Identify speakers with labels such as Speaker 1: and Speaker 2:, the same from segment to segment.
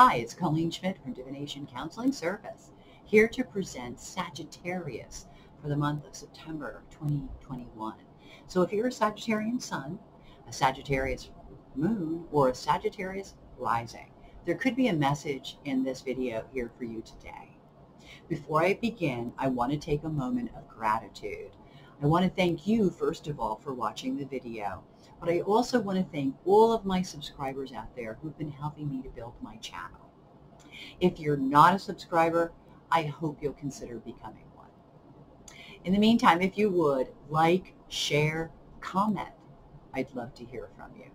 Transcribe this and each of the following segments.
Speaker 1: Hi, it's Colleen Schmidt from Divination Counseling Service, here to present Sagittarius for the month of September 2021. So if you're a Sagittarian Sun, a Sagittarius Moon, or a Sagittarius Rising, there could be a message in this video here for you today. Before I begin, I want to take a moment of gratitude. I want to thank you, first of all, for watching the video. But I also want to thank all of my subscribers out there who've been helping me to build my channel. If you're not a subscriber, I hope you'll consider becoming one. In the meantime, if you would, like, share, comment. I'd love to hear from you.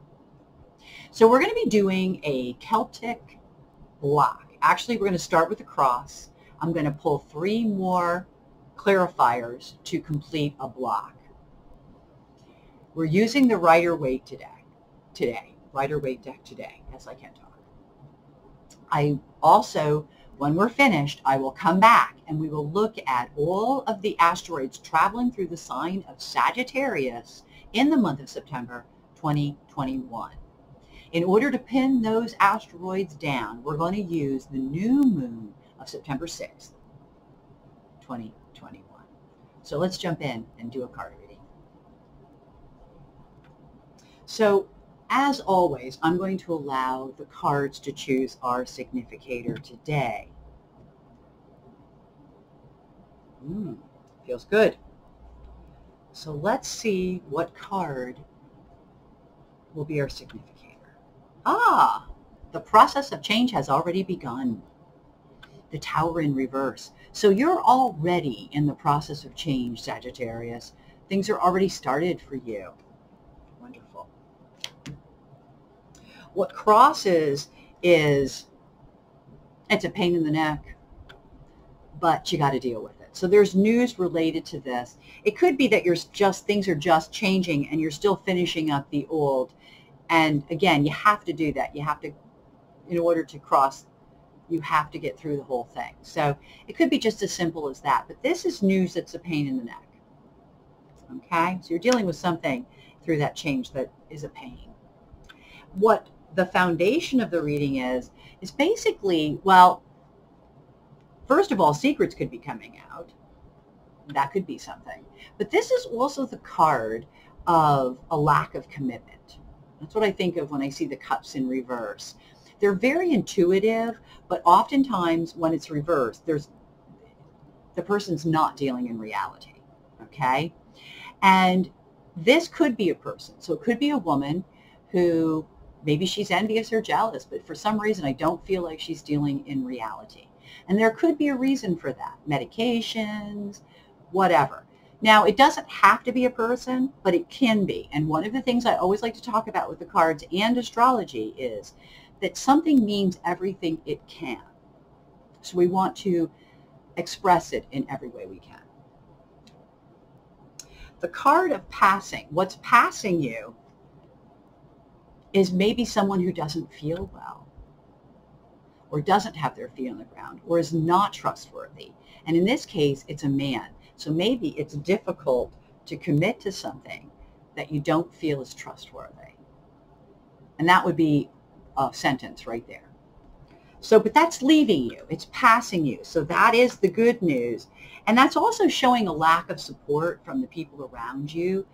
Speaker 1: So we're going to be doing a Celtic block. Actually, we're going to start with a cross. I'm going to pull 3 more clarifiers to complete a block. We're using the Rider Waite Deck today. Rider Waite Deck today, as I can talk. I also, when we're finished, I will come back and we will look at all of the asteroids traveling through the sign of Sagittarius in the month of September 2021. In order to pin those asteroids down, we're going to use the new moon of September 6th, 2021. So let's jump in and do a card reading. So, as always, I'm going to allow the cards to choose our significator today. Feels good. So let's see what card will be our significator. The process of change has already begun. The Tower in reverse. So you're already in the process of change, Sagittarius. Things are already started for you. Wonderful. What cross is it's a pain in the neck, but you got to deal with it. So there's news related to this. It could be that things are just changing and you're still finishing up the old. And again, you have to do that. You have to, in order to cross, you have to get through the whole thing. So it could be just as simple as that. But this is news that's a pain in the neck. Okay? So you're dealing with something through that change that is a pain. What the foundation of the reading is basically, well, first of all, secrets could be coming out. That could be something. But this is also the card of a lack of commitment. That's what I think of when I see the cups in reverse. They're very intuitive, but oftentimes when it's reversed, the person's not dealing in reality, okay? And this could be a person. So it could be a woman who maybe she's envious or jealous, but for some reason I don't feel like she's dealing in reality. And there could be a reason for that. Medications, whatever. Now, it doesn't have to be a person, but it can be. And one of the things I always like to talk about with the cards and astrology is that something means everything it can. So we want to express it in every way we can. The card of passing, what's passing you is maybe someone who doesn't feel well or doesn't have their feet on the ground or is not trustworthy. And in this case, it's a man. So maybe it's difficult to commit to something that you don't feel is trustworthy. And that would be a sentence right there. So, but that's leaving you. It's passing you. So that is the good news. And that's also showing a lack of support from the people around you.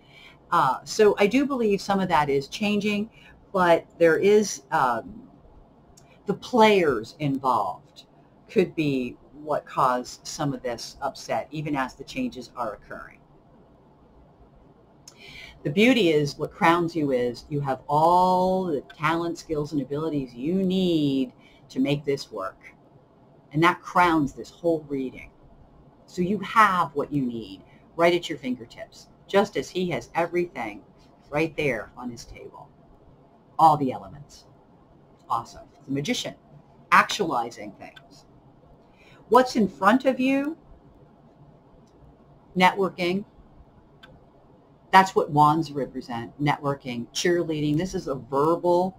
Speaker 1: So I do believe some of that is changing, but there is the players involved could be what caused some of this upset, even as the changes are occurring. The beauty is, what crowns you is you have all the talent, skills, and abilities you need to make this work. And that crowns this whole reading. So you have what you need right at your fingertips, just as he has everything right there on his table. All the elements. Awesome. The magician, actualizing things. What's in front of you? Networking. That's what wands represent, networking, cheerleading. This is a verbal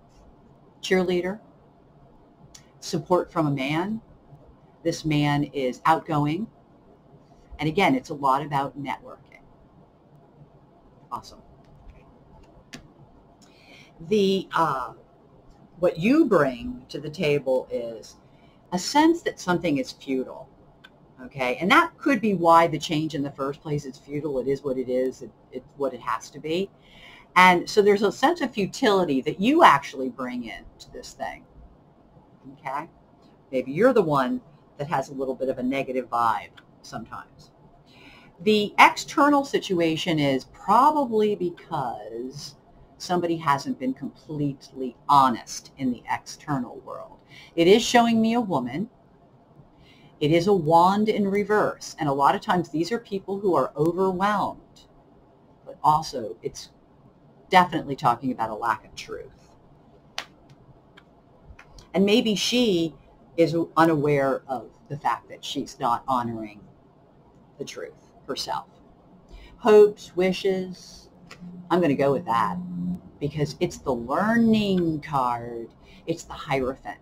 Speaker 1: cheerleader. Support from a man. This man is outgoing. And again, it's a lot about networking. Awesome. The what you bring to the table is a sense that something is futile. Okay, and that could be why the change in the first place is futile. It is what it is. It's what it has to be. And so there's a sense of futility that you actually bring into this thing. Okay, maybe you're the one that has a little bit of a negative vibe sometimes. The external situation is probably because somebody hasn't been completely honest in the external world. It is showing me a woman. It is a wand in reverse. And a lot of times these are people who are overwhelmed. But also it's definitely talking about a lack of truth. And maybe she is unaware of the fact that she's not honoring the truth herself. Hopes, wishes, I'm going to go with that because it's the learning card. It's the Hierophant.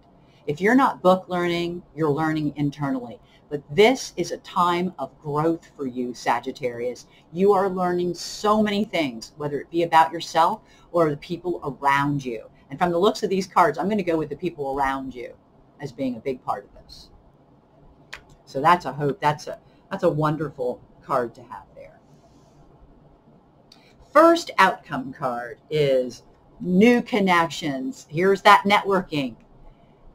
Speaker 1: If you're not book learning, you're learning internally. But this is a time of growth for you, Sagittarius. You are learning so many things, whether it be about yourself or the people around you. And from the looks of these cards, I'm going to go with the people around you as being a big part of this. So that's a hope. That's a wonderful card to have there. First outcome card is new connections. Here's that networking.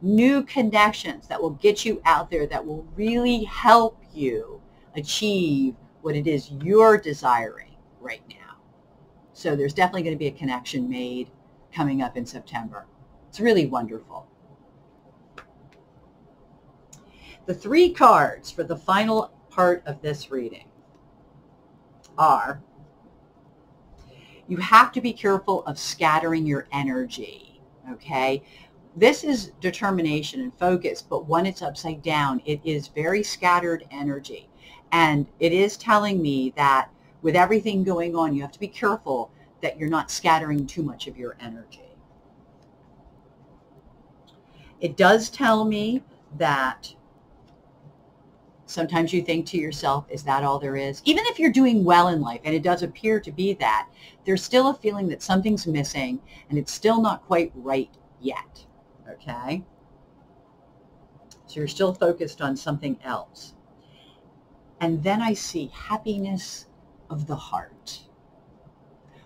Speaker 1: New connections that will get you out there, that will really help you achieve what it is you're desiring right now. So there's definitely going to be a connection made coming up in September. It's really wonderful. The three cards for the final part of this reading are, you have to be careful of scattering your energy, okay? This is determination and focus, but when it's upside down, it is very scattered energy. And it is telling me that with everything going on, you have to be careful that you're not scattering too much of your energy. It does tell me that sometimes you think to yourself, is that all there is? Even if you're doing well in life, and it does appear to be that, there's still a feeling that something's missing and it's still not quite right yet. Okay? So you're still focused on something else. And then I see happiness of the heart.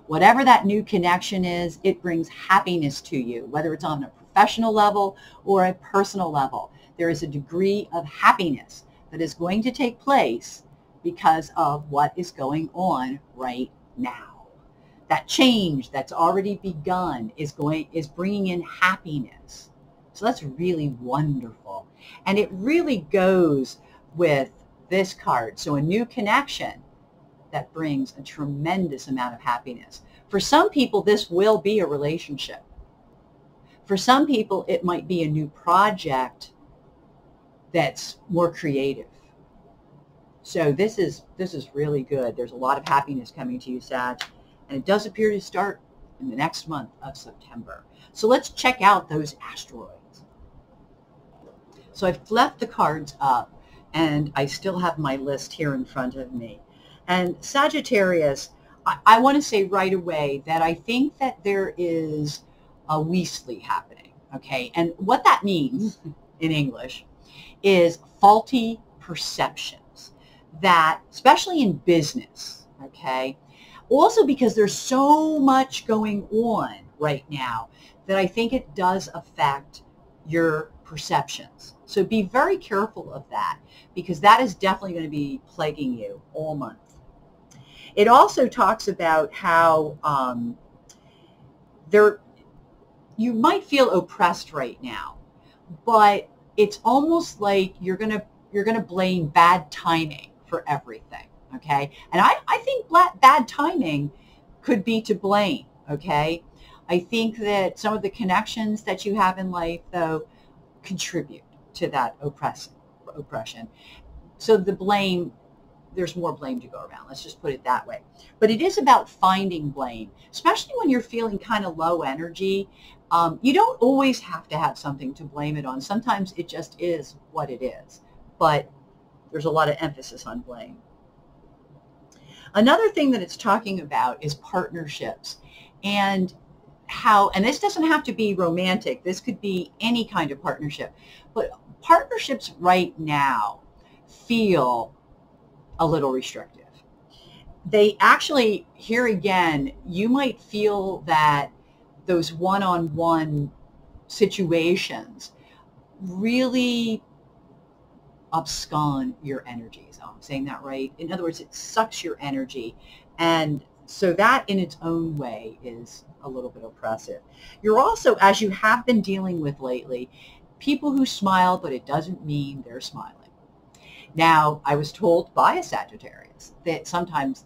Speaker 1: Whatever that new connection is, it brings happiness to you, whether it's on a professional level or a personal level. There is a degree of happiness that is going to take place because of what is going on right now. That change that's already begun is bringing in happiness. So that's really wonderful. And it really goes with this card. So a new connection that brings a tremendous amount of happiness. For some people, this will be a relationship. For some people, it might be a new project that's more creative. So this is really good. There's a lot of happiness coming to you, Sag. And it does appear to start in the next month of September. So let's check out those asteroids. So I've left the cards up, and I still have my list here in front of me. And Sagittarius, I want to say right away that I think that there is a Weasley happening, okay? And what that means in English is faulty perceptions, that especially in business, okay? Also because there's so much going on right now that I think it does affect your perceptions. So be very careful of that, because that is definitely going to be plaguing you all month. It also talks about how you might feel oppressed right now, but it's almost like you're gonna blame bad timing for everything. Okay, and I think bad timing could be to blame. Okay, I think that some of the connections that you have in life, though, contribute to that oppression. So the blame, there's more blame to go around. Let's just put it that way. But it is about finding blame, especially when you're feeling kind of low energy. You don't always have to have something to blame it on. Sometimes it just is what it is. But there's a lot of emphasis on blame. Another thing that it's talking about is partnerships. And how, and this doesn't have to be romantic, this could be any kind of partnership, but partnerships right now feel a little restrictive. They actually, here again, you might feel that those one-on-one situations really abscond your energies. Oh, I'm saying that right. In other words, it sucks your energy. And so that in its own way is a little bit oppressive. You're also, as you have been dealing with lately, people who smile, but it doesn't mean they're smiling. Now, I was told by a Sagittarius that sometimes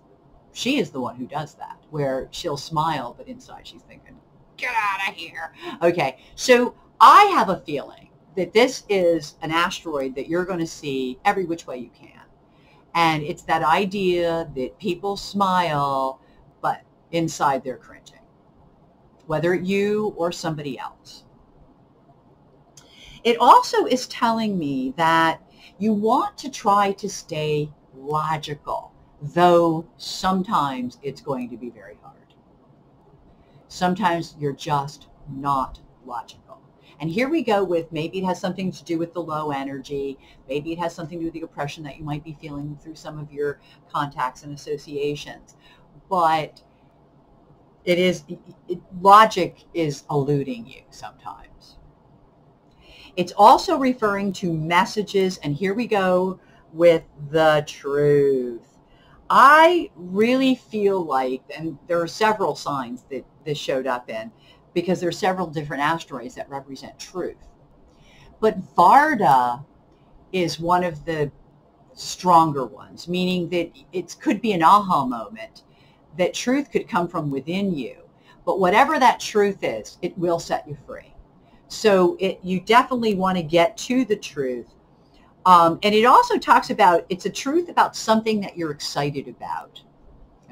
Speaker 1: she is the one who does that, where she'll smile, but inside she's thinking, get out of here. Okay, so I have a feeling that this is an asteroid that you're going to see every which way you can. And it's that idea that people smile, but inside they're cringing, whether you or somebody else. It also is telling me that you want to try to stay logical, though sometimes it's going to be very hard. Sometimes you're just not logical. And here we go with, maybe it has something to do with the low energy. Maybe it has something to do with the oppression that you might be feeling through some of your contacts and associations. But logic is eluding you sometimes. It's also referring to messages, and here we go with the truth. I really feel like, and there are several signs that this showed up in, because there are several different asteroids that represent truth. But Varda is one of the stronger ones, meaning that it could be an aha moment, that truth could come from within you. But whatever that truth is, it will set you free. So you definitely want to get to the truth. And it also talks about, it's a truth about something that you're excited about.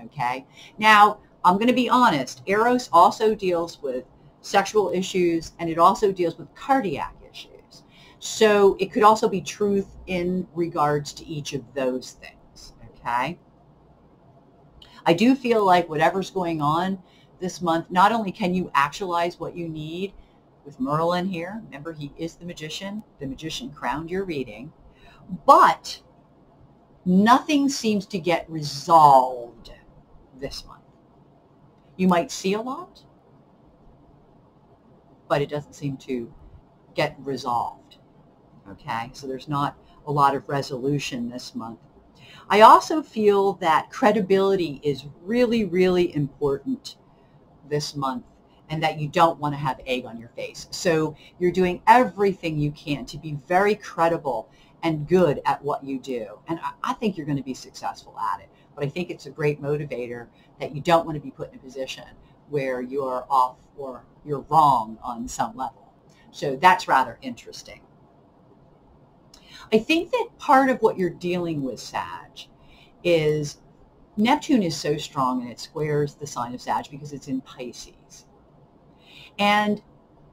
Speaker 1: Okay? Now, I'm going to be honest, Eros also deals with sexual issues, and it also deals with cardiac issues. So it could also be truth in regards to each of those things. Okay? I do feel like whatever's going on this month, not only can you actualize what you need with Merlin here, remember he is the magician crowned your reading, but nothing seems to get resolved this month. You might see a lot, but it doesn't seem to get resolved. Okay, so there's not a lot of resolution this month. I also feel that credibility is really, really important this month, and that you don't want to have egg on your face. So you're doing everything you can to be very credible and good at what you do. And I think you're going to be successful at it. But I think it's a great motivator that you don't want to be put in a position where you're off or you're wrong on some level. So that's rather interesting. I think that part of what you're dealing with, Sag, is Neptune is so strong and it squares the sign of Sag because it's in Pisces. And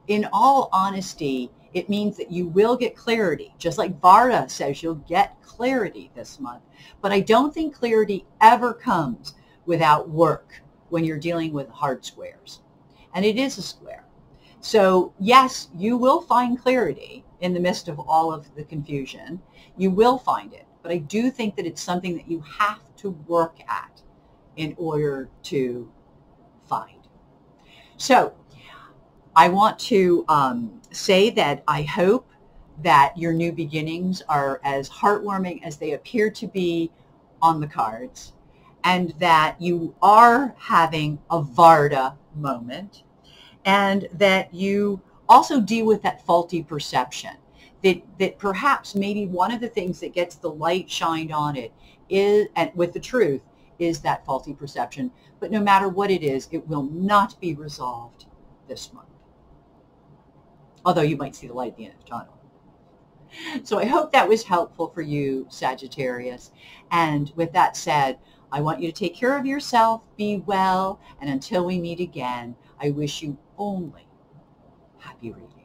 Speaker 1: in all honesty, it means that you will get clarity. Just like Varda says, you'll get clarity this month. But I don't think clarity ever comes without work when you're dealing with hard squares. And it is a square. So yes, you will find clarity in the midst of all of the confusion. You will find it. But I do think that it's something that you have to work at in order to find. So I want to say that I hope that your new beginnings are as heartwarming as they appear to be on the cards, and that you are having a Varda moment, and that you also deal with that faulty perception, that perhaps maybe one of the things that gets the light shined on it is, and with the truth, is that faulty perception. But no matter what it is, it will not be resolved this month. Although you might see the light at the end of the tunnel. So I hope that was helpful for you, Sagittarius. And with that said, I want you to take care of yourself, be well, and until we meet again, I wish you only happy reading.